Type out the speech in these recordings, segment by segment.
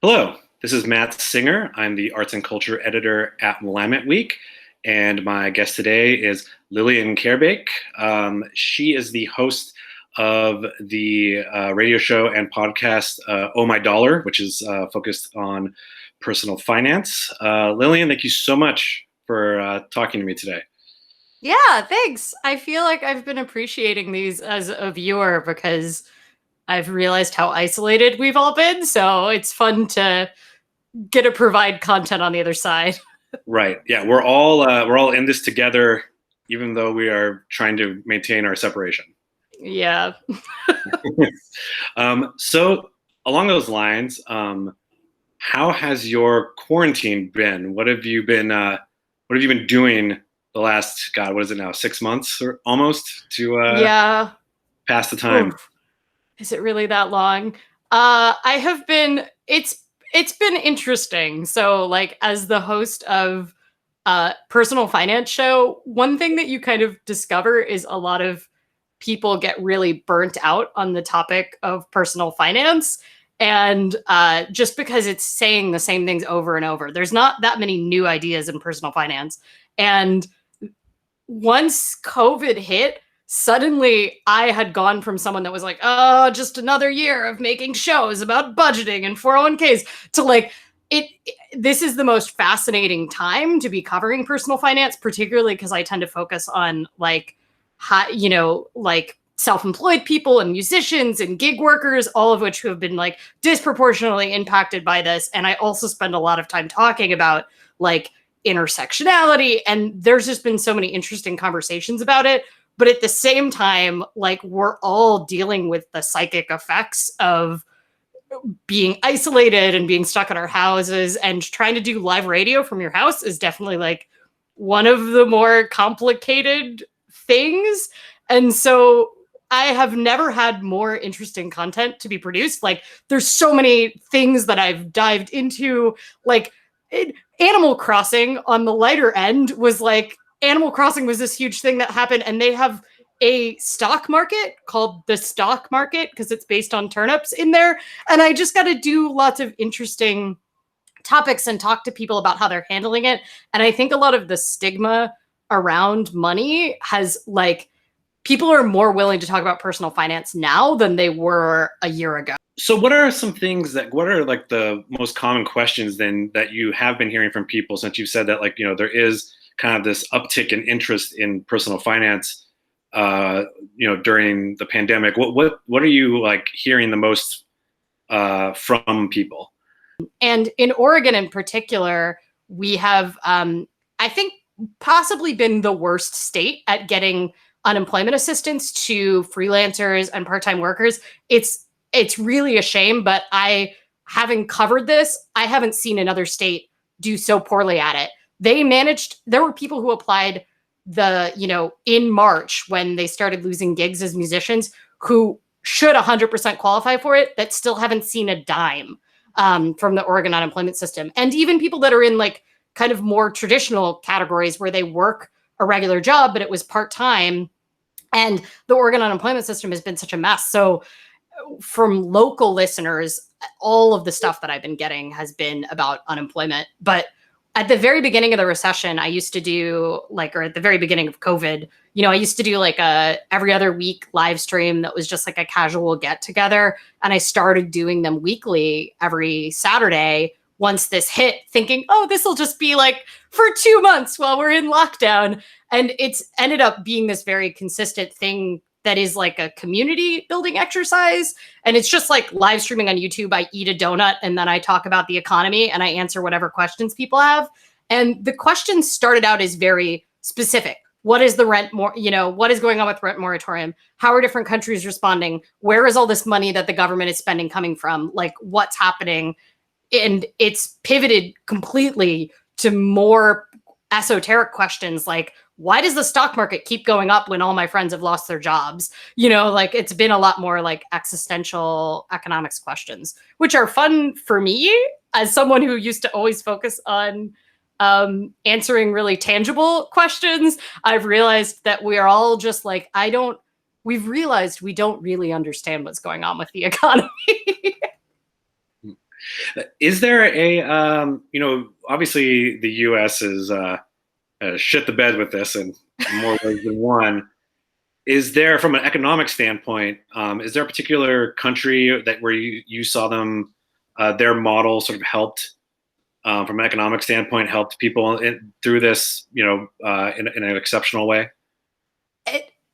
Hello, this is Matt Singer. I'm the arts and culture editor at Willamette Week, and my guest today is Lillian Karabaic. She is the host of the radio show and podcast Oh My Dollar, which is focused on personal finance. Lillian, thank you so much for talking to me today. Yeah, thanks. I feel like I've been appreciating these as a viewer because I've realized how isolated we've all been. So it's fun to get to provide content on the other side. Right. Yeah, we're all in this together, even though we are trying to maintain our separation. Yeah. So along those lines, how has your quarantine been? What have you been doing the last, God, what is it now, 6 months or almost to Yeah. pass the time? Oof. Is it really that long? I have been it's been interesting. So like as the host of personal finance show, one thing that you kind of discover is a lot of people get really burnt out on the topic of personal finance. And just because it's saying the same things over and over, there's not that many new ideas in personal finance. And once COVID hit, suddenly I had gone from someone that was like, oh, just another year of making shows about budgeting and 401ks to like, this is the most fascinating time to be covering personal finance, particularly because I tend to focus on like, like self-employed people and musicians and gig workers, all of which who have been like disproportionately impacted by this. And I also spend a lot of time talking about like intersectionality, and there's just been so many interesting conversations about it. But at the same time, like we're all dealing with the psychic effects of being isolated and being stuck in our houses, and trying to do live radio from your house is definitely like one of the more complicated things. And so I have never had more interesting content to be produced. Like there's so many things that I've dived into, like Animal Crossing on the lighter end was like Animal Crossing was this huge thing that happened, and they have a stock market called the stock market because it's based on turnips in there. And I just got to do lots of interesting topics and talk to people about how they're handling it. And I think a lot of the stigma around money has like people are more willing to talk about personal finance now than they were a year ago. So what are like the most common questions then that you have been hearing from people, since you've said that, like, there is kind of this uptick in interest in personal finance, during the pandemic. What are you like hearing the most from people? And in Oregon in particular, we have, I think, possibly been the worst state at getting unemployment assistance to freelancers and part-time workers. It's really a shame, but having covered this, I haven't seen another state do so poorly at it. There were people who applied in March when they started losing gigs as musicians who should 100% qualify for it that still haven't seen a dime from the Oregon unemployment system. And even people that are in like kind of more traditional categories where they work a regular job, but it was part-time. And the Oregon unemployment system has been such a mess. So from local listeners, all of the stuff that I've been getting has been about unemployment. But at the very beginning of the recession, I used to do or at the very beginning of COVID, I used to do like a every other week live stream that was just like a casual get together. And I started doing them weekly every Saturday once this hit, thinking, oh, this will just be like for 2 months while we're in lockdown. And it's ended up being this very consistent thing that is like a community building exercise. And it's just like live streaming on YouTube. I eat a donut and then I talk about the economy and I answer whatever questions people have. And the questions started out as very specific. What is the what is going on with rent moratorium? How are different countries responding? Where is all this money that the government is spending coming from? Like what's happening? And it's pivoted completely to more esoteric questions like, why does the stock market keep going up when all my friends have lost their jobs? Like it's been a lot more like existential economics questions, which are fun for me as someone who used to always focus on answering really tangible questions. I've realized that we are all just like, we've realized we don't really understand what's going on with the economy. Is there a, obviously the U.S. is shit the bed with this in more ways than one. Is there, from an economic standpoint, is there a particular country that where you saw them, their model sort of helped, from an economic standpoint, helped people through this, in an exceptional way?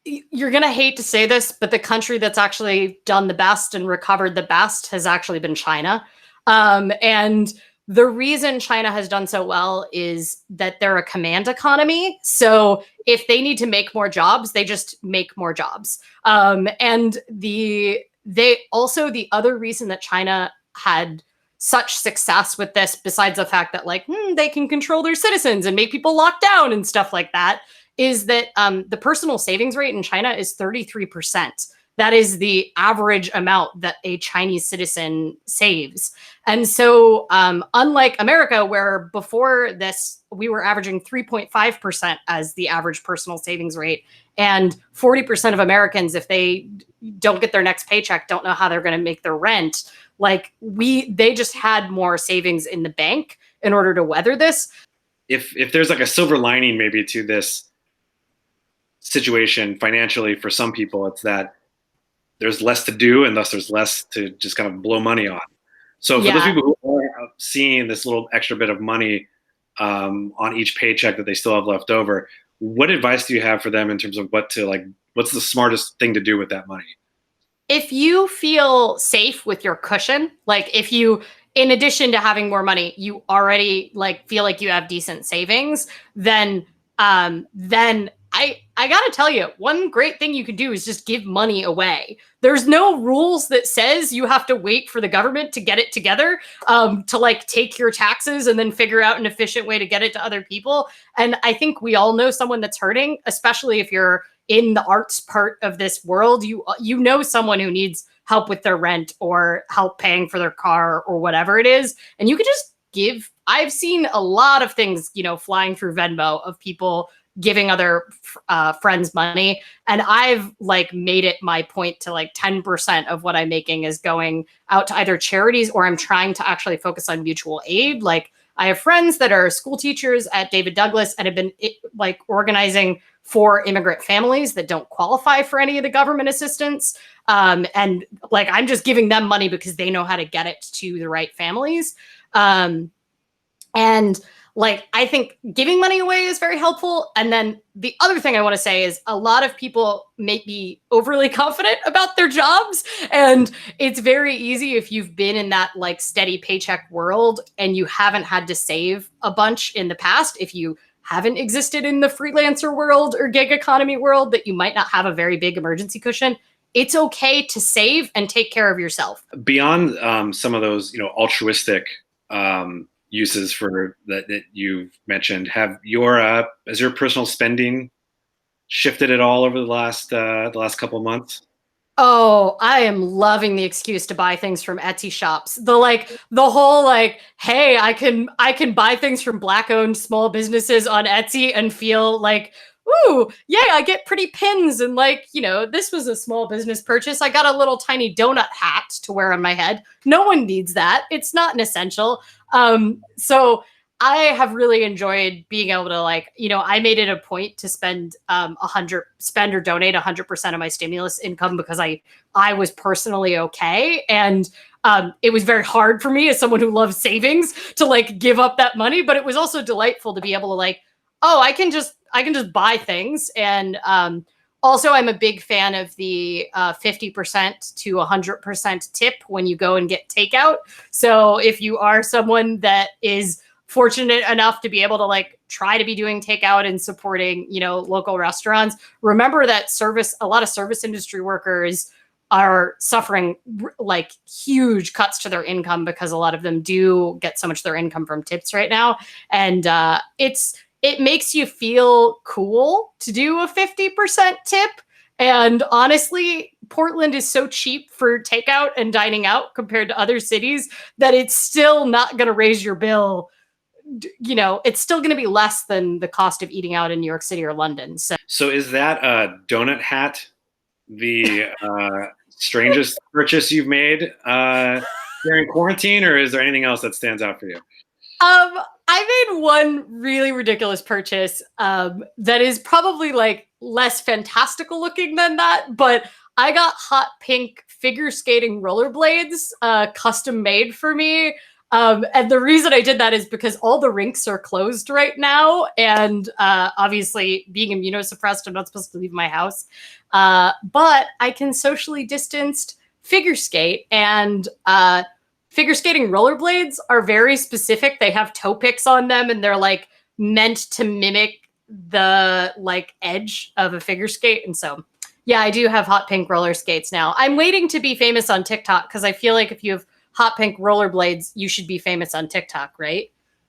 You're going to hate to say this, but the country that's actually done the best and recovered the best has actually been China. And the reason China has done so well is that they're a command economy. So if they need to make more jobs, they just make more jobs. And the other reason that China had such success with this, besides the fact that they can control their citizens and make people lock down and stuff like that, is that the personal savings rate in China is 33%. That is the average amount that a Chinese citizen saves. And so unlike America, where before this, we were averaging 3.5% as the average personal savings rate. And 40% of Americans, if they don't get their next paycheck, don't know how they're going to make their rent. They just had more savings in the bank in order to weather this. If there's like a silver lining maybe to this situation financially for some people, it's that there's less to do and thus there's less to just kind of blow money on. So for those people who are seeing this little extra bit of money on each paycheck that they still have left over, what advice do you have for them in terms of what's the smartest thing to do with that money? If you feel safe with your cushion, if you, in addition to having more money, you already feel like you have decent savings, then I gotta tell you, one great thing you can do is just give money away. There's no rules that says you have to wait for the government to get it together to take your taxes and then figure out an efficient way to get it to other people. And I think we all know someone that's hurting, especially if you're in the arts part of this world. You know someone who needs help with their rent or help paying for their car or whatever it is, and you could just give. I've seen a lot of things, flying through Venmo of people giving other friends money. And I've made it my point to 10% of what I'm making is going out to either charities or I'm trying to actually focus on mutual aid. I have friends that are school teachers at David Douglas and have been organizing for immigrant families that don't qualify for any of the government assistance. And I'm just giving them money because they know how to get it to the right families. And I think giving money away is very helpful. And then the other thing I want to say is a lot of people may be overly confident about their jobs. And it's very easy if you've been in that steady paycheck world and you haven't had to save a bunch in the past, if you haven't existed in the freelancer world or gig economy world, that you might not have a very big emergency cushion. It's okay to save and take care of yourself. Beyond some of those, altruistic uses for that you've mentioned, has your personal spending shifted at all over the last couple of months? Oh, I am loving the excuse to buy things from Etsy shops. The whole hey, I can buy things from Black-owned small businesses on Etsy and feel ooh, yay, I get pretty pins and this was a small business purchase. I got a little tiny donut hat to wear on my head. No one needs that. It's not an essential. So I have really enjoyed being able to I made it a point to spend spend or donate 100% of my stimulus income because I was personally okay. And it was very hard for me as someone who loves savings to give up that money, but it was also delightful to be able to oh, I can just buy things. And also, I'm a big fan of the 50% to 100% tip when you go and get takeout. So if you are someone that is fortunate enough to be able to try to be doing takeout and supporting, local restaurants, remember that a lot of service industry workers are suffering huge cuts to their income because a lot of them do get so much of their income from tips right now. And it makes you feel cool to do a 50% tip. And honestly, Portland is so cheap for takeout and dining out compared to other cities that it's still not going to raise your bill. It's still going to be less than the cost of eating out in New York City or London. So is that donut hat the strangest purchase you've made during quarantine, or is there anything else that stands out for you? I made one really ridiculous purchase that is probably like less fantastical looking than that, but I got hot pink figure skating rollerblades custom made for me. And the reason I did that is because all the rinks are closed right now. And obviously, being immunosuppressed, I'm not supposed to leave my house. But I can socially distanced figure skate. And figure skating rollerblades are very specific. They have toe picks on them, and they're like meant to mimic the like edge of a figure skate. And so, yeah, I do have hot pink roller skates now. I'm waiting to be famous on TikTok because I feel like if you have hot pink rollerblades, you should be famous on TikTok, right?